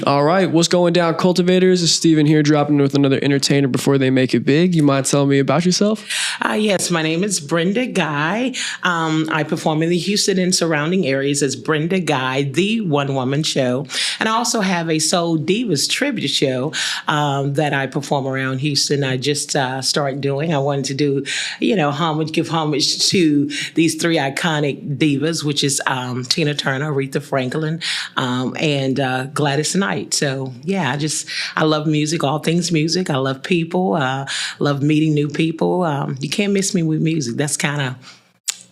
All right, what's going down, cultivators? It's Steven here, dropping in with another entertainer before they make it big. You mind telling me about yourself? Yes, my name is Brenda Guy. I perform in the Houston and surrounding areas as Brenda Guy, the one-woman show. And I also have a Soul Divas tribute show that I perform around Houston. I just started doing. I wanted to do, give homage to these three iconic divas, which is Tina Turner, Aretha Franklin, and Gladys Knight. So, yeah, I love music, all things music. I love people, love meeting new people. You can't miss me with music. That's kind of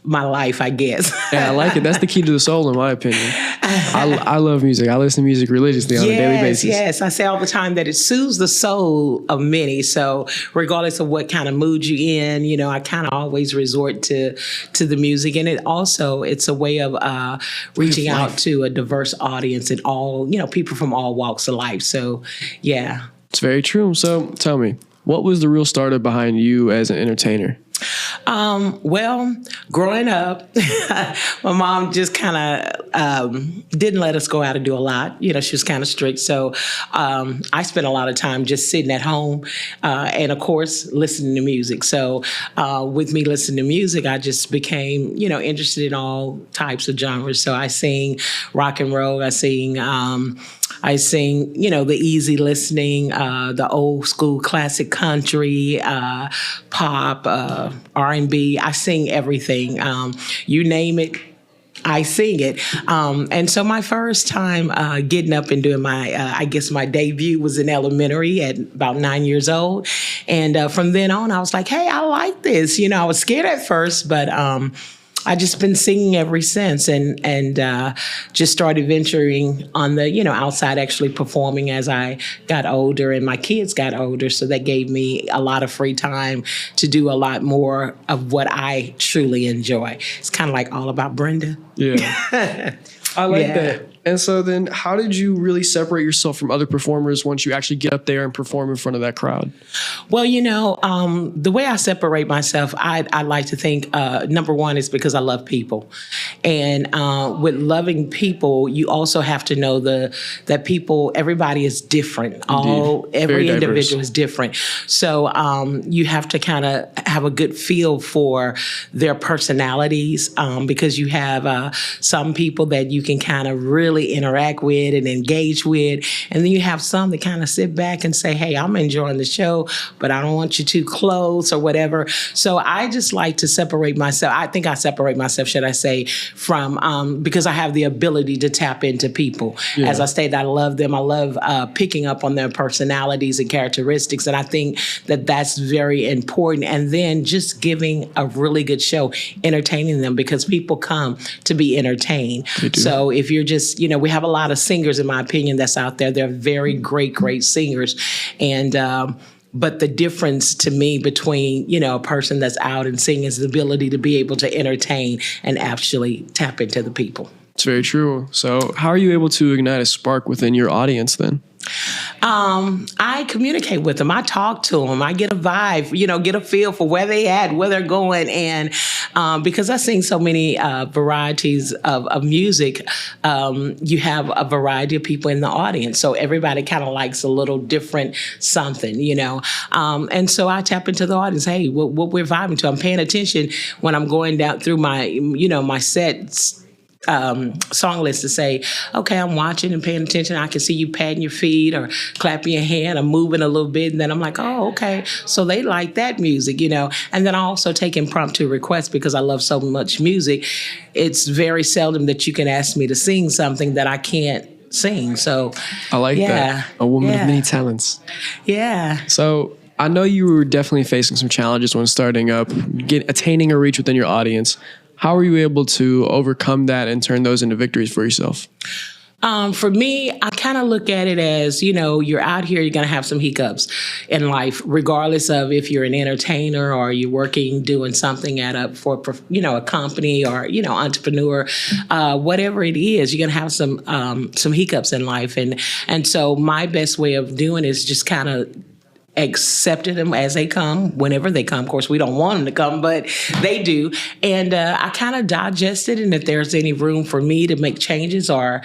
my life, I guess. Yeah, I like it. That's the key to the soul, in my opinion. I love music. I listen to music religiously on a daily basis. Yes, I say all the time that it soothes the soul of many. So regardless of what kind of mood you're in, I kind of always resort to the music. And it's a way of reaching out to a diverse audience and all, people from all walks of life. So, yeah. It's very true. So tell me, what was the real starter behind you as an entertainer? Well, growing up, my mom just kind of didn't let us go out and do a lot. She was kind of strict. So I spent a lot of time just sitting at home and, of course, listening to music. So with me listening to music, I just became, interested in all types of genres. So I sing rock and roll. I sing, the easy listening, the old school classic country, pop, R&B. I sing everything. You name it, I sing it. And so my first time getting up and doing my debut was in elementary at about 9 years old. And from then on, I was like, hey, I like this. I was scared at first, but I just been singing ever since, and just started venturing on the outside, actually performing as I got older and my kids got older. So that gave me a lot of free time to do a lot more of what I truly enjoy. It's kind of like all about Brenda. Yeah, I like that. And so then how did you really separate yourself from other performers once you actually get up there and perform in front of that crowd? Well, the way I separate myself, I like to think, number one is because I love people. And with loving people, you also have to know that people, everybody is different. Every individual is different. So you have to kind of have a good feel for their personalities because you have some people that you can kind of really interact with and engage with. And then you have some that kind of sit back and say, hey, I'm enjoying the show, but I don't want you too close or whatever. So I just like to separate myself. I think I separate myself, should I say, from, because I have the ability to tap into people. Yeah. As I stated, I love them. I love picking up on their personalities and characteristics. And I think that that's very important. And then just giving a really good show, entertaining them, because people come to be entertained. So if you're just, we have a lot of singers, in my opinion, that's out there. They're very great, great singers. And, but the difference to me between, a person that's out and singing is the ability to be able to entertain and actually tap into the people. It's very true. So how are you able to ignite a spark within your audience then? I communicate with them. I talk to them. I get a vibe, get a feel for where they at, where they're going. And because I sing so many varieties of music, you have a variety of people in the audience. So everybody kind of likes a little different something, and so I tap into the audience. Hey, what we're vibing to. I'm paying attention when I'm going down through my, my sets. Song list to say, okay, I'm watching and paying attention. I can see you patting your feet or clapping your hand or moving a little bit. And then I'm like, oh, okay. So they like that music, And then I also take impromptu requests because I love so much music. It's very seldom that you can ask me to sing something that I can't sing. So I like that. A woman of many talents. Yeah. So I know you were definitely facing some challenges when starting up, attaining a reach within your audience. How were you able to overcome that and turn those into victories for yourself? For me, I kind of look at it as, you're out here, you're going to have some hiccups in life, regardless of if you're an entertainer or you're working, doing something for a company or, entrepreneur, whatever it is, you're going to have some hiccups in life. And so my best way of doing is just kind of accepted them as they come, whenever they come. Of course, we don't want them to come, but they do. And I kind of digest it, and if there's any room for me to make changes or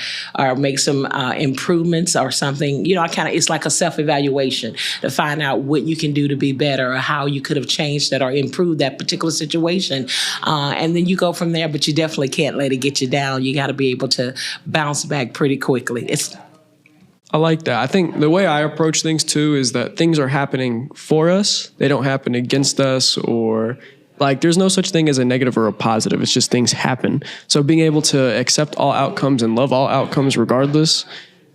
make some improvements or something, it's like a self-evaluation to find out what you can do to be better or how you could have changed that or improved that particular situation. And then you go from there, but you definitely can't let it get you down. You got to be able to bounce back pretty quickly. I like that. I think the way I approach things too is that things are happening for us. They don't happen against us, or like there's no such thing as a negative or a positive. It's just things happen. So being able to accept all outcomes and love all outcomes regardless,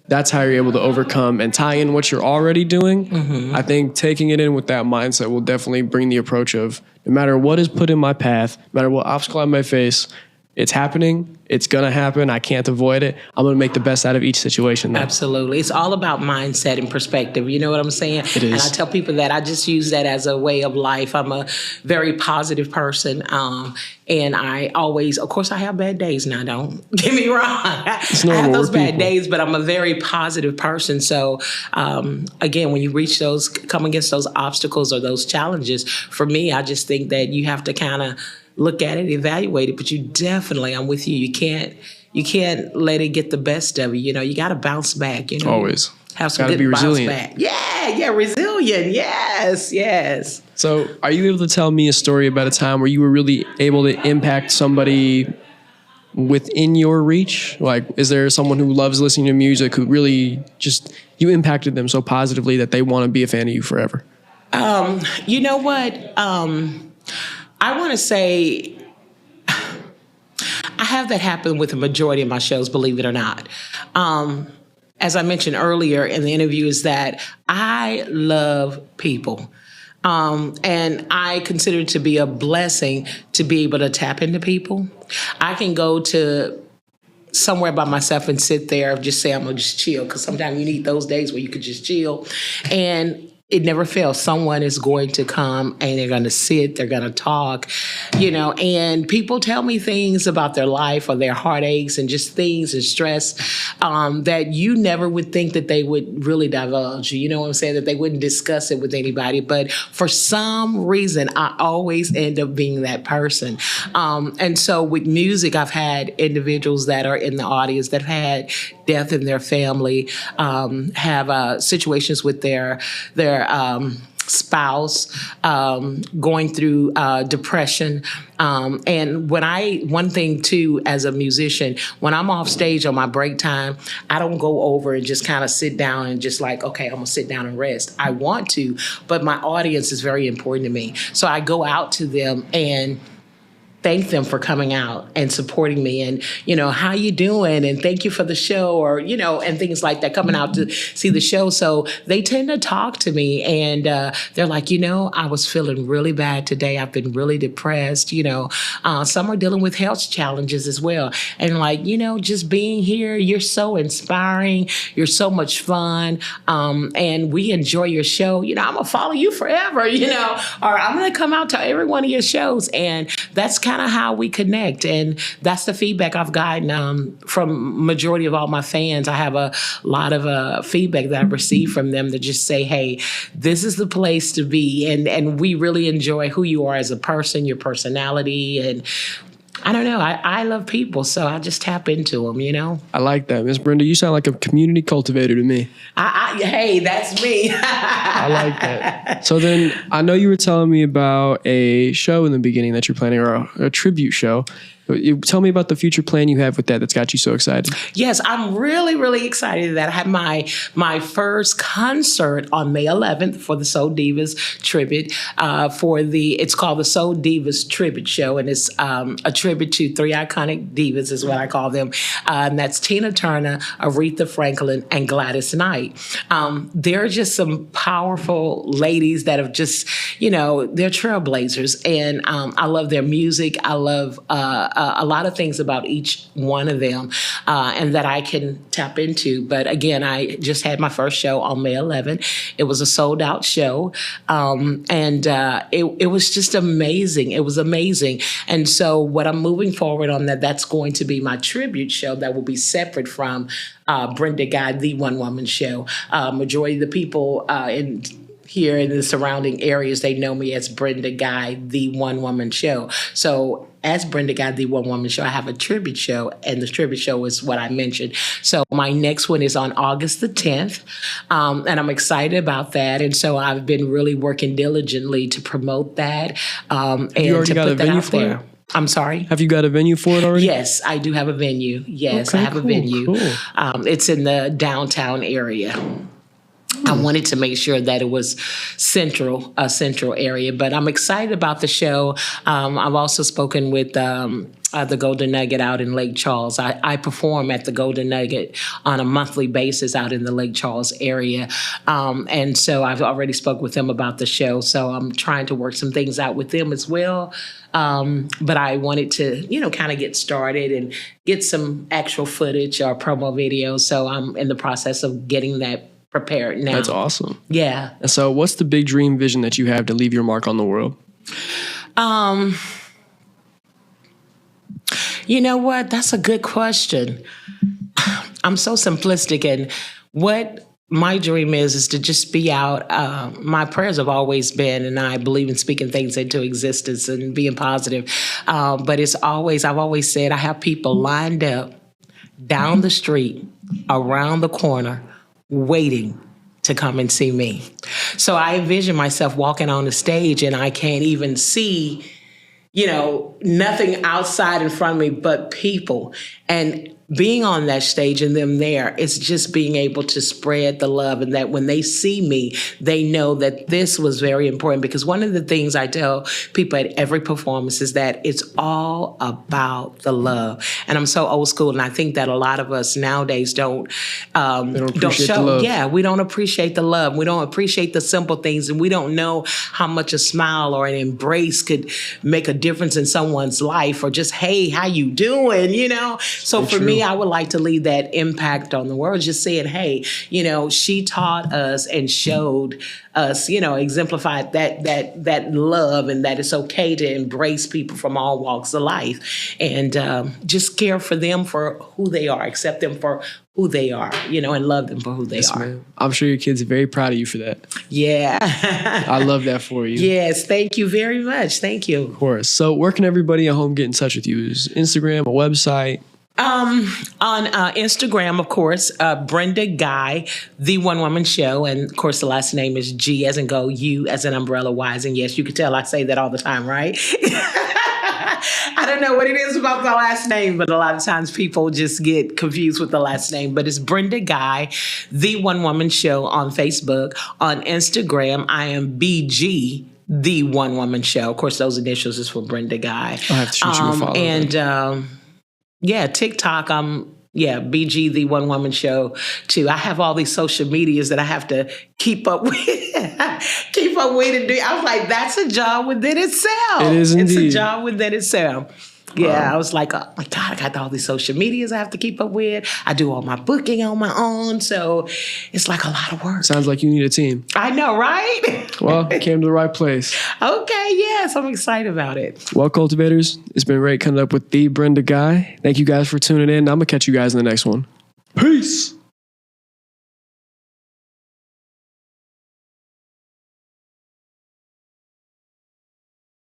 that's how you're able to overcome and tie in what you're already doing. Mm-hmm. I think taking it in with that mindset will definitely bring the approach of no matter what is put in my path, no matter what obstacle I may face, it's happening. It's going to happen. I can't avoid it. I'm going to make the best out of each situation, though. Absolutely. It's all about mindset and perspective. You know what I'm saying? It is. And I tell people that I just use that as a way of life. I'm a very positive person. And I always, of course, I have bad days now. Don't get me wrong. I have those bad days, but I'm a very positive person. So, again, when you come against those obstacles or those challenges, for me, I just think that you have to kind of look at it, evaluate it, but I'm with you. You can't let it get the best of you. You got to bounce back. Always have some good bounce back. Yeah, resilient. Yes. So, are you able to tell me a story about a time where you were really able to impact somebody within your reach? Like, is there someone who loves listening to music who really just you impacted them so positively that they want to be a fan of you forever? You know what? I want to say I have that happen with the majority of my shows, believe it or not. As I mentioned earlier in the interview, is that I love people. And I consider it to be a blessing to be able to tap into people. I can go to somewhere by myself and sit there and just say, I'm going to just chill. Because sometimes you need those days where you could just chill. And it never fails. Someone is going to come and they're going to sit, they're going to talk, and people tell me things about their life or their heartaches and just things and stress that you never would think that they would really divulge. You know what I'm saying? That they wouldn't discuss it with anybody. But for some reason, I always end up being that person. And so with music, I've had individuals that are in the audience that have had death in their family, have situations with their spouse, going through depression. And one thing too, as a musician, when I'm off stage on my break time, I don't go over and just kind of sit down and just like, okay, I'm gonna sit down and rest. I want to, but my audience is very important to me. So I go out to them and thank them for coming out and supporting me and, how you doing? And thank you for the show or, and things like that, coming out to see the show. So they tend to talk to me and they're like, I was feeling really bad today. I've been really depressed. Some are dealing with health challenges as well. And like, just being here, you're so inspiring. You're so much fun. And we enjoy your show. I'm going to follow you forever, or I'm going to come out to every one of your shows. And that's kind of how we connect. And that's the feedback I've gotten from majority of all my fans. I have a lot of feedback that I've received from them that just say, hey, this is the place to be. And we really enjoy who you are as a person, your personality. And I don't know. I love people, so I just tap into them, I like that. Miss Brenda, you sound like a community cultivator to me. Hey, that's me. I like that. So then I know you were telling me about a show in the beginning that you're planning, or a tribute show. Tell me about the future plan you have with that's got you so excited. Yes, I'm really, really excited that I have my first concert on May 11th for the Soul Divas tribute. It's called the Soul Divas Tribute Show, and it's a tribute to three iconic divas, is what I call them. And that's Tina Turner, Aretha Franklin, and Gladys Knight. They're just some powerful ladies that have just, they're trailblazers, and I love their music. I love a lot of things about each one of them and that I can tap into. But again, I just had my first show on May 11th. It was a sold out show. And it was just amazing. It was amazing. And so what I'm moving forward on that's going to be my tribute show that will be separate from Brenda Guy, the one-woman show. Majority of the people in here in the surrounding areas, they know me as Brenda Guy, the One Woman Show. So as Brenda Guy, the One Woman Show, I have a tribute show, and the tribute show is what I mentioned. So my next one is on August the 10th, and I'm excited about that. And so I've been really working diligently to promote that and you already to got put a that venue out for there. it? I'm sorry? Have you got a venue for it already? Yes, I do have a venue. Yes, Okay, I have a cool, venue. cool. It's in the downtown area. I wanted to make sure that it was a central area, but I'm excited about the show. I've also spoken with the Golden Nugget out in Lake Charles. I perform at the Golden Nugget on a monthly basis out in the Lake Charles area. And so I've already spoke with them about the show. So I'm trying to work some things out with them as well. But I wanted to, kind of get started and get some actual footage or promo videos. So I'm in the process of getting that prepared now. That's awesome. Yeah. And so what's the big dream vision that you have to leave your mark on the world? You know what? That's a good question. I'm so simplistic, and what my dream is to just be out. My prayers have always been, and I believe in speaking things into existence and being positive. But I've always said I have people lined up down the street, around the corner, waiting to come and see me. So I envision myself walking on the stage and I can't even see, nothing outside in front of me but people. And being on that stage and them there, it's just being able to spread the love, and that when they see me, they know that this was very important. Because one of the things I tell people at every performance is that it's all about the love. And I'm so old school, and I think that a lot of us nowadays don't appreciate the love. Yeah, we don't appreciate the love. We don't appreciate the simple things, and we don't know how much a smile or an embrace could make a difference in someone's life, or just, hey, how you doing? So for me, I would like to leave that impact on the world, just saying, hey, she taught us and showed us, exemplified that love, and that it's okay to embrace people from all walks of life, and just care for them for who they are, accept them for who they are, and love them for who they are. Ma'am. I'm sure your kids are very proud of you for that. Yeah. I love that for you. Yes, thank you very much. Thank you. Of course. So where can everybody at home get in touch with you? Is Instagram, a website? On Instagram, of course, Brenda Guy, the One Woman Show. And of course, the last name is G as in go, U as in umbrella, Y as in yes. You can tell I say that all the time, right? I don't know what it is about the last name, but a lot of times people just get confused with the last name. But it's Brenda Guy, the One Woman Show on Facebook. On Instagram, I am BG, the One Woman Show. Of course, those initials is for Brenda Guy. I'll have to shoot you a follow. And TikTok, BG, the One Woman Show too. I have all these social medias that I have to keep up with. And do. I was like, that's a job within itself. It is indeed. It's a job within itself. Yeah, I was like, oh my God, I got all these social medias I have to keep up with. I do all my booking on my own. So it's like a lot of work. Sounds like you need a team. I know, right? Well, you came to the right place. Okay, yes, I'm excited about it. Well, cultivators, it's been great coming up with the Brenda Guy. Thank you guys for tuning in. I'm going to catch you guys in the next one. Peace.